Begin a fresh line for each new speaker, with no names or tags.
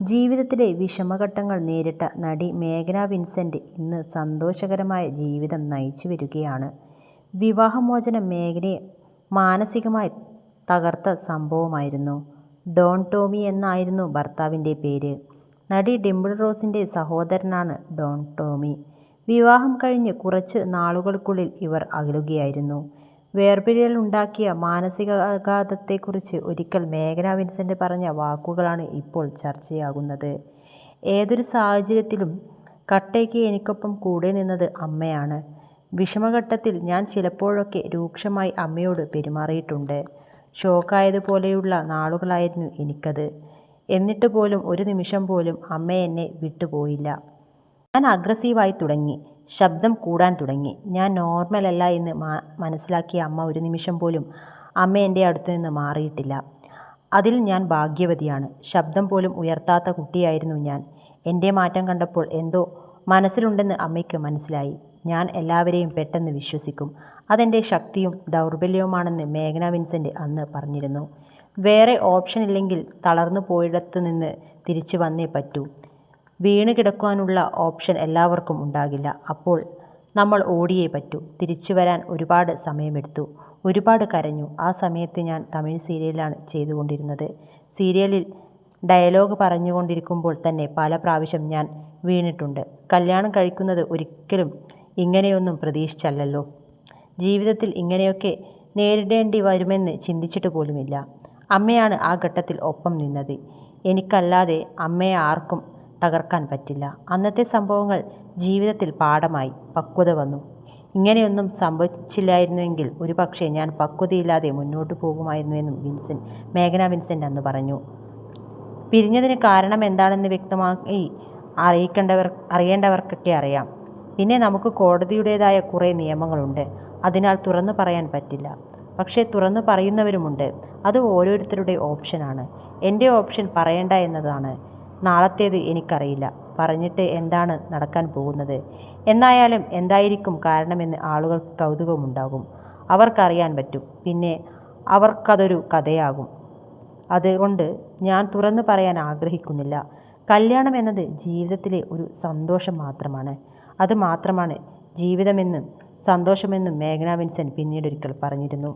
ജീവിതത്തിലെ വിഷമഘട്ടങ്ങൾ നേരിട്ട നടി മേഘ്ന വിൻസെൻ്റ് ഇന്ന് സന്തോഷകരമായ ജീവിതം നയിച്ചു വരികയാണ്. വിവാഹമോചനം മേഘ്നയെ മാനസികമായി തകർത്ത സംഭവമായിരുന്നു. ഡോൺ ടോമി എന്നായിരുന്നു ഭർത്താവിൻ്റെ പേര്. നടി ഡിംപിൾ റോസിൻ്റെ സഹോദരനാണ് ഡോൺ ടോമി. വിവാഹം കഴിഞ്ഞ് കുറച്ച് നാളുകൾക്കുള്ളിൽ ഇവർ അകലുകയായിരുന്നു. വേർപിരിയലുണ്ടാക്കിയ മാനസികാഘാതത്തെക്കുറിച്ച് ഒരിക്കൽ മേഘ്ന വിൻസെൻ്റ് പറഞ്ഞ വാക്കുകളാണ് ഇപ്പോൾ ചർച്ചയാകുന്നത്. ഏതൊരു സാഹചര്യത്തിലും കട്ടയ്ക്ക് എനിക്കൊപ്പം കൂടെ നിന്നത് അമ്മയാണ്. വിഷമഘട്ടത്തിൽ ഞാൻ ചിലപ്പോഴൊക്കെ രൂക്ഷമായി അമ്മയോട് പെരുമാറിയിട്ടുണ്ട്. ഷോക്കായതുപോലെയുള്ള നാളുകളായിരുന്നു എനിക്കത്. എന്നിട്ട് പോലും ഒരു നിമിഷം പോലും അമ്മ എന്നെ വിട്ടുപോയില്ല. ഞാൻ അഗ്രസീവായി തുടങ്ങി. ശബ്ദം കൂടാൻ തുടങ്ങി. ഞാൻ നോർമലല്ല എന്ന് മനസ്സിലാക്കിയ അമ്മ ഒരു നിമിഷം പോലും അമ്മ എൻ്റെ അടുത്തുനിന്ന് മാറിയിട്ടില്ല. അതിൽ ഞാൻ ഭാഗ്യവതിയാണ്. ശബ്ദം പോലും ഉയർത്താത്ത കുട്ടിയായിരുന്നു ഞാൻ. എൻ്റെ മാറ്റം കണ്ടപ്പോൾ എന്തോ മനസ്സിലുണ്ടെന്ന് അമ്മയ്ക്ക് മനസ്സിലായി. ഞാൻ എല്ലാവരെയും പെട്ടെന്ന് വിശ്വസിക്കും. അതെൻ്റെ ശക്തിയും ദൗർബല്യവുമാണെന്ന് മേഘ്ന വിൻസെൻ്റ് അന്ന് പറഞ്ഞിരുന്നു. വേറെ ഓപ്ഷൻ ഇല്ലെങ്കിൽ തളർന്നു പോയിടത്ത് നിന്ന് തിരിച്ചു വന്നേ പറ്റൂ. വീണ് കിടക്കാനുള്ള ഓപ്ഷൻ എല്ലാവർക്കും ഉണ്ടാകില്ല. അപ്പോൾ നമ്മൾ ഓടിയേ പറ്റൂ. തിരിച്ചു വരാൻ ഒരുപാട് സമയമെടുത്തു. ഒരുപാട് കരഞ്ഞു. ആ സമയത്ത് ഞാൻ തമിഴ് സീരിയലാണ് ചെയ്തുകൊണ്ടിരുന്നത്. സീരിയലിൽ ഡയലോഗ് പറഞ്ഞുകൊണ്ടിരിക്കുമ്പോൾ തന്നെ പല പ്രാവശ്യം ഞാൻ വീണിട്ടുണ്ട്. കല്യാണം കഴിക്കുന്നത് ഒരിക്കലും ഇങ്ങനെയൊന്നും പ്രതീക്ഷിച്ചല്ലല്ലോ. ജീവിതത്തിൽ ഇങ്ങനെയൊക്കെ നേരിടേണ്ടി വരുമെന്ന് ചിന്തിച്ചിട്ട് പോലുമില്ല. അമ്മയാണ് ആ ഘട്ടത്തിൽ ഒപ്പം നിന്നത്. എനിക്കല്ലാതെ അമ്മയെ ആർക്കും തകർക്കാൻ പറ്റില്ല. അന്നത്തെ സംഭവങ്ങൾ ജീവിതത്തിൽ പാഠമായി. പക്വത വന്നു. ഇങ്ങനെയൊന്നും സംഭവിച്ചില്ലായിരുന്നുവെങ്കിൽ ഒരുപക്ഷെ ഞാൻ പക്വതയില്ലാതെ മുന്നോട്ട് പോകുമായിരുന്നുവെന്നും മേഘ്ന വിൻസെൻ്റ് അന്ന് പറഞ്ഞു. പിരിഞ്ഞതിന് കാരണം എന്താണെന്ന് വ്യക്തമായി അറിയേണ്ടവർക്കൊക്കെ അറിയാം. പിന്നെ നമുക്ക് കോടതിയുടേതായ കുറേ നിയമങ്ങളുണ്ട്. അതിനാൽ തുറന്നു പറയാൻ പറ്റില്ല. പക്ഷേ തുറന്നു പറയുന്നവരുമുണ്ട്. അത് ഓരോരുത്തരുടെ ഓപ്ഷനാണ്. എൻ്റെ ഓപ്ഷൻ പറയണ്ട എന്നതാണ്. നാളത്തേത് എനിക്കറിയില്ല. പറഞ്ഞിട്ട് എന്താണ് നടക്കാൻ പോകുന്നത്? എന്നായാലും എന്തായിരിക്കും കാരണമെന്ന് ആളുകൾക്ക് കൗതുകമുണ്ടാകും. അവർക്കറിയാൻ പറ്റും. പിന്നെ അവർക്കതൊരു കഥയാകും. അതുകൊണ്ട് ഞാൻ തുറന്നു പറയാൻ ആഗ്രഹിക്കുന്നില്ല. കല്യാണം എന്നത് ജീവിതത്തിലെ ഒരു സന്തോഷം മാത്രമാണ്. അത് മാത്രമാണ് ജീവിതമെന്നും സന്തോഷമെന്നും മേഘ്ന വിൻസെൻ്റ് പിന്നീടൊരിക്കൽ പറഞ്ഞിരുന്നു.